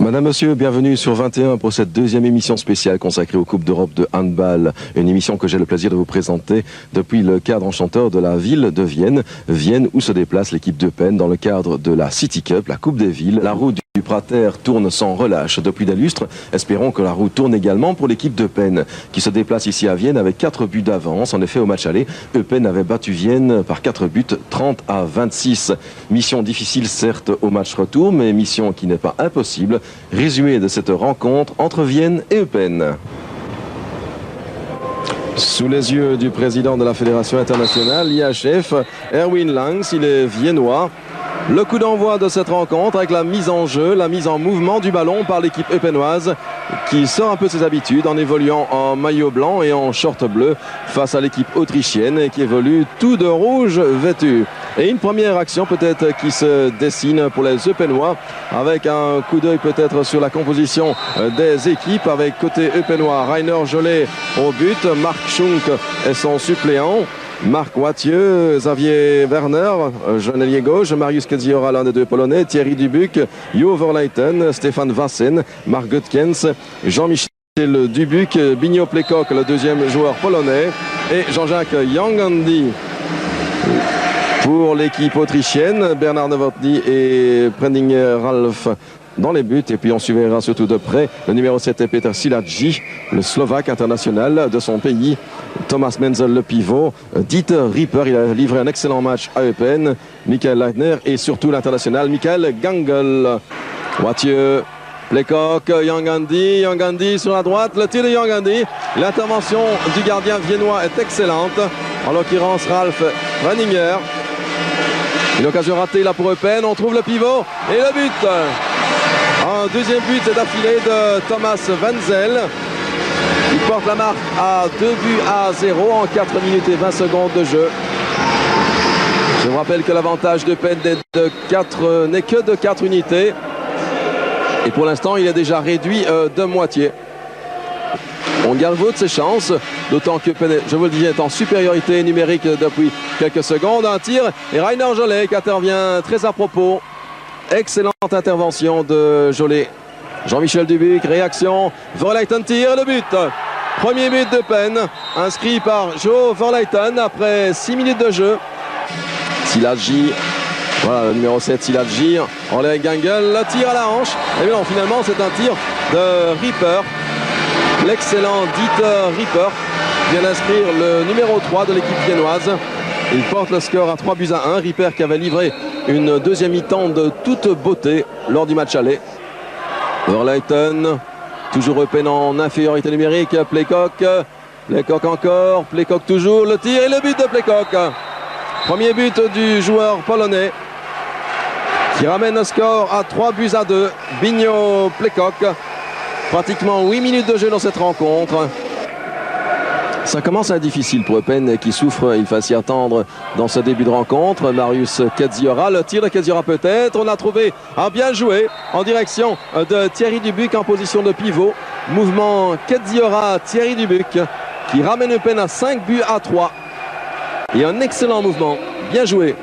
Madame, Monsieur, bienvenue sur 21 pour cette deuxième émission spéciale consacrée aux Coupes d'Europe de handball. Une émission que j'ai le plaisir de vous présenter depuis le cadre enchanteur de la ville de Vienne. Vienne où se déplace l'équipe d'Eupen dans le cadre de la City Cup, la Coupe des villes. La roue du Prater tourne sans relâche depuis des lustres. Espérons que la roue tourne également pour l'équipe d'Eupen qui se déplace ici à Vienne avec 4 buts d'avance. En effet, au match aller, Eupen avait battu Vienne par 4 buts, 30-26. Mission difficile certes au match retour, mais mission qui n'est pas impossible. Résumé de cette rencontre entre Vienne et Eupen. Sous les yeux du président de la Fédération internationale, l'IHF, Erwin Langs, il est viennois. Le coup d'envoi de cette rencontre avec la mise en jeu, la mise en mouvement du ballon par l'équipe eupenoise qui sort un peu de ses habitudes en évoluant en maillot blanc et en short bleu face à l'équipe autrichienne qui évolue tout de rouge vêtu. Et une première action peut-être qui se dessine pour les Eupenois avec un coup d'œil peut-être sur la composition des équipes avec côté eupenois Rainer Jolet au but, Marc Schunk est son suppléant. Marc Wathieu, Xavier Werner, jeune ailier gauche, Marius Kedziora, l'un des deux Polonais, Thierry Dubuc, Jo Verleiten, Stéphane Vassen, Marc Gutkens, Jean-Michel Dubuc, Bigno Plekok, le deuxième joueur polonais, et Jean-Jacques Yangandi. Pour l'équipe autrichienne, Bernard Novotny et Prendinger Ralf dans les buts. Et puis on suivra surtout de près le numéro 7 est Peter Siladji, le Slovaque international de son pays. Thomas Menzel, le pivot. Dieter Rieper, il a livré un excellent match à Eupen. Michael Leitner et surtout l'international Michael Gangel. Wathieu, Plekok, Yangandi sur la droite. Le tir de Yangandi. L'intervention du gardien viennois est excellente. En l'occurrence Ralf Prendinger. Une occasion ratée là pour Eupen. On trouve le pivot et le but. Un deuxième but d'affilée de Thomas Wenzel. Il porte la marque à 2 buts à 0 en 4 minutes et 20 secondes de jeu. Je vous rappelle que l'avantage d'Eupen n'est que de 4 unités. Et pour l'instant, il est déjà réduit de moitié. On galvaude ses chances, d'autant que Eupen, je vous le disais, est en supériorité numérique depuis quelques secondes. Un tir et Rainer Jolet qui intervient très à propos. Excellente intervention de Jolet. Jean-Michel Dubuc, réaction. Verleiten tire, le but. Premier but d'Eupen, inscrit par Jo Verleiten après 6 minutes de jeu. Siladji, voilà le numéro 7, Siladji. Oleg Gangel, le tir à la hanche. Et bien non, finalement, c'est un tir de Rieper. L'excellent Dieter Rieper vient d'inscrire le numéro 3 de l'équipe viennoise. Il porte le score à 3 buts à 1. Rieper qui avait livré une deuxième mi-temps de toute beauté lors du match aller. Verleiten, toujours Eupen en infériorité numérique. Plekok encore, Plekok toujours, le tir et le but de Plekok. Premier but du joueur polonais qui ramène le score à 3 buts à 2. Bigno Plekok, pratiquement 8 minutes de jeu dans cette rencontre. Ça commence à être difficile pour Eupen qui souffre, il faut s'y attendre dans ce début de rencontre. Marius Kedziora, le tir de Kedziora peut-être. On a trouvé un bien joué en direction de Thierry Dubuc en position de pivot. Mouvement Kedziora, Thierry Dubuc qui ramène Eupen à 5 buts à 3. Et un excellent mouvement, bien joué.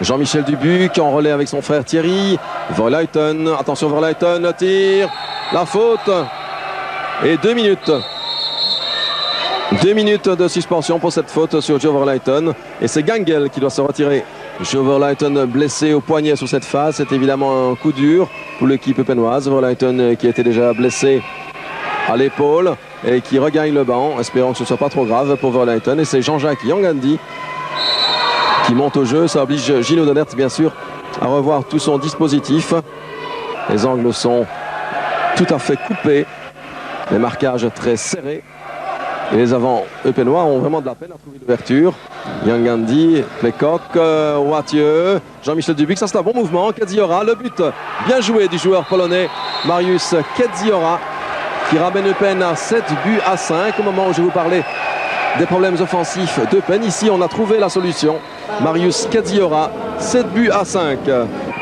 Jean-Michel Dubuc en relais avec son frère Thierry. Verleiten, attention Verleiten, le tir, la faute. Et 2 minutes. 2 minutes de suspension pour cette faute sur Jo Verleiten. Et c'est Gangel qui doit se retirer. Jo Verleiten blessé au poignet sur cette phase. C'est évidemment un coup dur pour l'équipe eupenoise. Verleiten qui était déjà blessé à l'épaule et qui regagne le banc. Espérons que ce ne soit pas trop grave pour Verleiten. Et c'est Jean-Jacques Yangandi qui monte au jeu. Ça oblige Gino Donert bien sûr à revoir tout son dispositif. Les angles sont tout à fait coupés. Les marquages très serrés. Et les avants eupenois ont vraiment de la peine à trouver l'ouverture. Yangandi, Plekok, Wathieu, Jean-Michel Dubuc, ça c'est un bon mouvement. Kedziora, le but bien joué du joueur polonais Marius Kedziora qui ramène Eupen à 7 buts à 5 au moment où je vous parlais des problèmes offensifs d'Eupen. Ici on a trouvé la solution. Marius Kedziora, 7 buts à 5.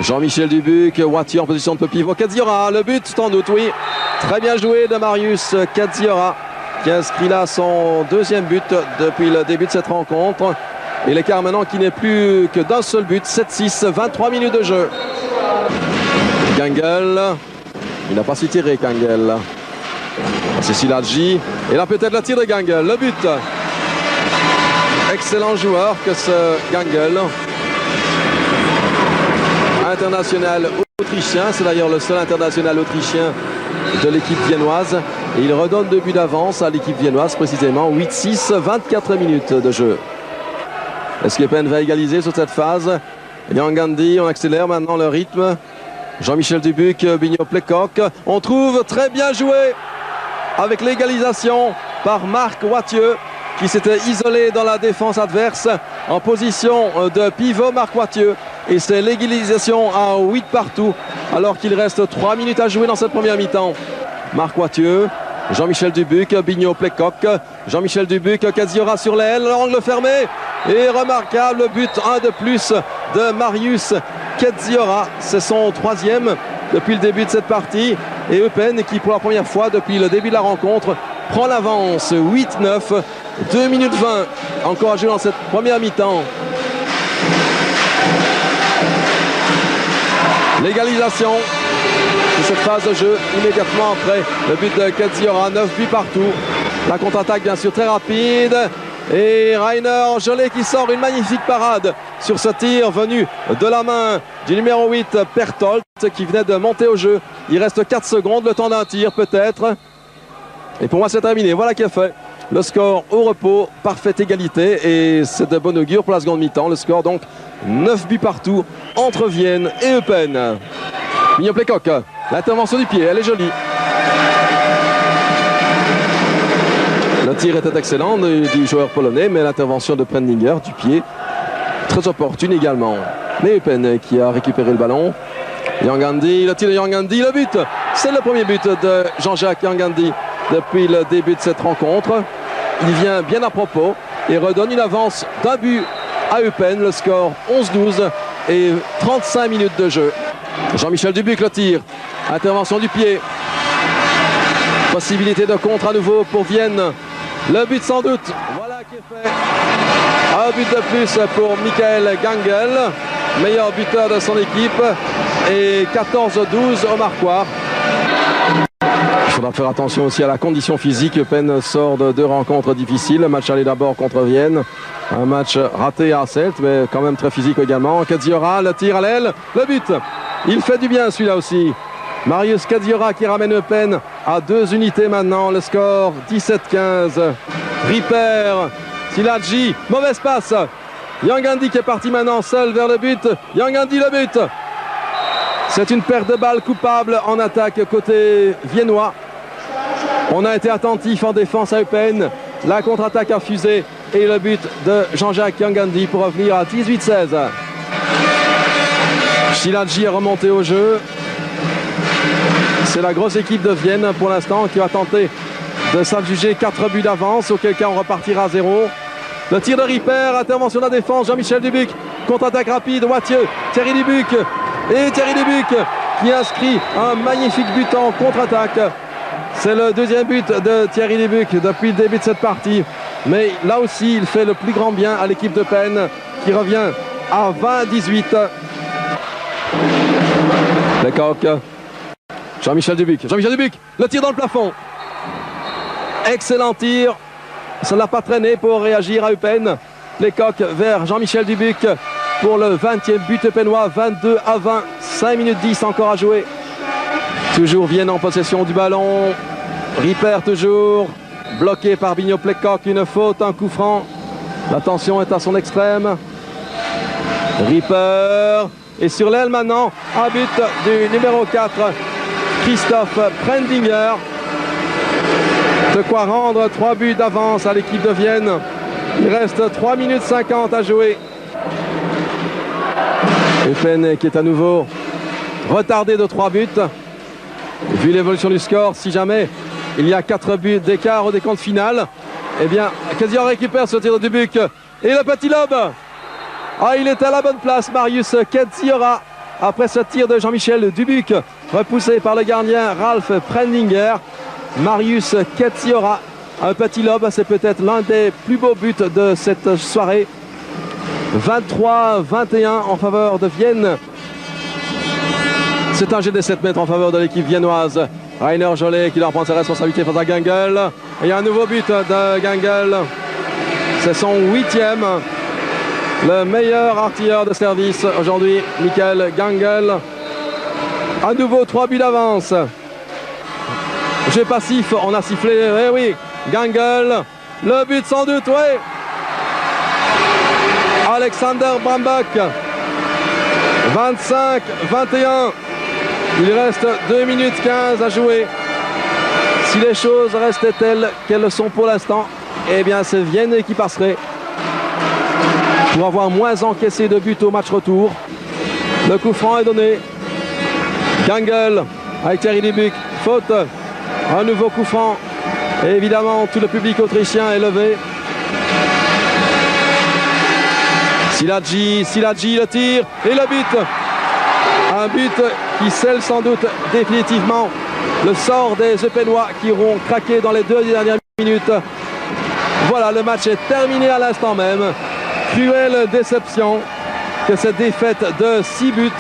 Jean-Michel Dubuc, Wathieu en position de pivot. Kedziora, le but sans doute, oui. Très bien joué de Marius Kedziora, qui inscrit là son deuxième but depuis le début de cette rencontre. Et l'écart maintenant qui n'est plus que d'un seul but, 7-6, 23 minutes de jeu. Gangel, Il n'a pas su tirer, Gangel. C'est Szilágyi. Et là, peut-être le tir de Gangel. Le but. Excellent joueur que ce Gangel. International autrichien. C'est d'ailleurs le seul international autrichien de l'équipe viennoise. Et il redonne 2 buts d'avance à l'équipe viennoise, précisément 8-6, 24 minutes de jeu. Est-ce qu'Eupen va égaliser sur cette phase? Jan Gandhi, on accélère maintenant le rythme. Jean-Michel Dubuc, Bigno Plecoq. On trouve très bien joué avec l'égalisation par Marc Wathieu qui s'était isolé dans la défense adverse en position de pivot. Marc Wathieu. Et c'est l'égalisation à 8 partout alors qu'il reste 3 minutes à jouer dans cette première mi-temps. Marc Wathieu, Jean-Michel Dubuc, Bigno Plecoq, Jean-Michel Dubuc, Kadziora sur l'aile, l'angle fermé et remarquable but, un de plus de Marius Kadziora. C'est son 3e depuis le début de cette partie et Eupen qui pour la première fois depuis le début de la rencontre prend l'avance 8-9, 2 minutes 20 encore à jouer dans cette première mi-temps. L'égalisation de cette phase de jeu immédiatement après le but de Kadziora, 9 buts partout. La contre-attaque bien sûr très rapide et Rainer Jolet qui sort une magnifique parade sur ce tir venu de la main du numéro 8 Pertoldt qui venait de monter au jeu. Il reste 4 secondes, le temps d'un tir peut-être. Et pour moi c'est terminé, voilà qui est fait. Le score au repos, parfaite égalité et c'est de bon augure pour la seconde mi-temps. Le score donc 9 buts partout entre Vienne et Eupen. Bigno Plecoq, l'intervention du pied, elle est jolie. Le tir était excellent du joueur polonais, mais l'intervention de Prendinger du pied, très opportune également. Mais Eupen qui a récupéré le ballon. Jan Gandhi, le tir de Jan Gandhi, le but. C'est le premier but de Jean-Jacques Jan Gandhi depuis le début de cette rencontre. Il vient bien à propos et redonne une avance d'un but à Eupen. Le score 11-12 et 35 minutes de jeu. Jean-Michel Dubuc le tir. Intervention du pied. Possibilité de contre à nouveau pour Vienne. Le but sans doute. Voilà qui est fait. Un but de plus pour Michael Gangel, meilleur buteur de son équipe. Et 14-12 au marquoir. Il faudra faire attention aussi à la condition physique. Eupen sort de 2 rencontres difficiles. Le match aller d'abord contre Vienne. Un match raté à 7, mais quand même très physique également. Kadziora, le tir à l'aile. Le but. Il fait du bien celui-là aussi. Marius Kadziora qui ramène Eupen à 2 unités maintenant. Le score 17-15. Ripper, Szilágyi, mauvaise passe. Jan Gandhi qui est parti maintenant seul vers le but. Jan Gandhi le but. C'est une perte de balle coupable en attaque côté viennois. On a été attentif en défense à Eupen. La contre-attaque a fusé et le but de Jean-Jacques Jan Gandhi pour revenir à 18-16. Szilágyi est remonté au jeu. C'est la grosse équipe de Vienne pour l'instant qui va tenter de s'adjuger 4 buts d'avance, auquel cas on repartira à 0. Le tir de Ripper, intervention de la défense, Jean-Michel Dubuc, contre-attaque rapide, Wathieu, Thierry Dubuc, et Thierry Dubuc qui inscrit un magnifique but en contre-attaque. C'est le 2e but de Thierry Dubuc depuis le début de cette partie. Mais là aussi, il fait le plus grand bien à l'équipe d'Eupen qui revient à 20-18. Plecoq. Jean-Michel Dubuc. Jean-Michel Dubuc, le tir dans le plafond. Excellent tir. Ça ne l'a pas traîné pour réagir à Eupen. Plecoq vers Jean-Michel Dubuc pour le 20e but eupenois. 22-20. 5 minutes 10 encore à jouer. Toujours Vienne en possession du ballon. Ripper toujours. Bloqué par Bigno Plecoq. Une faute, un coup franc. La tension est à son extrême. Ripper. Et sur l'aile maintenant, un but du numéro 4. Christophe Prendinger. De quoi rendre 3 buts d'avance à l'équipe de Vienne. Il reste 3 minutes 50 à jouer. Eupen qui est à nouveau retardé de 3 buts. Vu l'évolution du score, si jamais il y a 4 buts d'écart au décompte final, eh bien, Kadziora récupère ce tir de Dubuc. Et le petit lob. Ah, il est à la bonne place, Marius Kadziora. Après ce tir de Jean-Michel Dubuc, repoussé par le gardien Ralph Prendinger. Marius Kadziora, un petit lob, c'est peut-être l'un des plus beaux buts de cette soirée. 23-21 en faveur de Vienne. C'est un jet de 7 mètres en faveur de l'équipe viennoise. Rainer Jolet qui doit reprendre ses responsabilités face à Gangel. Et il y a un nouveau but de Gangel. C'est son 8e. Le meilleur artilleur de service aujourd'hui, Michael Gangel. À nouveau 3 buts d'avance. Jeu passif, on a sifflé. Eh oui, Gangel. Le but sans doute, oui. Alexander Brambach. 25-21. Il reste 2 minutes 15 à jouer. Si les choses restent telles qu'elles sont pour l'instant, eh bien c'est Vienne qui passerait pour avoir moins encaissé de buts au match retour. Le coup franc est donné. Gangel avec Thierry Dubuc. Faute. Un nouveau coup franc. Et évidemment, tout le public autrichien est levé. Szilágyi le tir et le but. Un but qui scelle sans doute définitivement le sort des Eupénois qui auront craqué dans les 2 dernières minutes. Voilà, le match est terminé à l'instant même. Cruelle déception que cette défaite de 6 buts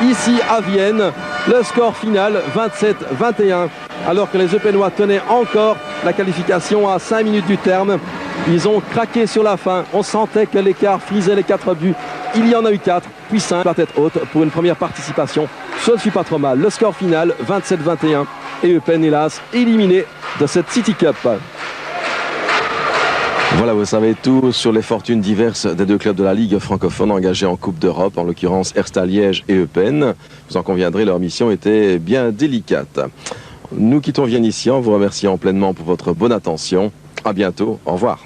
ici à Vienne. Le score final 27-21, alors que les Eupénois tenaient encore la qualification à 5 minutes du terme. Ils ont craqué sur la fin. On sentait que l'écart frisait les 4 buts. Il y en a eu 4, puis 5 la tête haute pour une première participation. Ce ne fut pas trop mal. Le score final 27-21 et Eupen hélas éliminé de cette City Cup. Voilà, vous savez tout sur les fortunes diverses des 2 clubs de la Ligue francophone engagés en Coupe d'Europe, en l'occurrence Ersta Liège et Eupen. Vous en conviendrez, leur mission était bien délicate. Nous quittons Vienne ici en vous remerciant pleinement pour votre bonne attention. À bientôt, au revoir.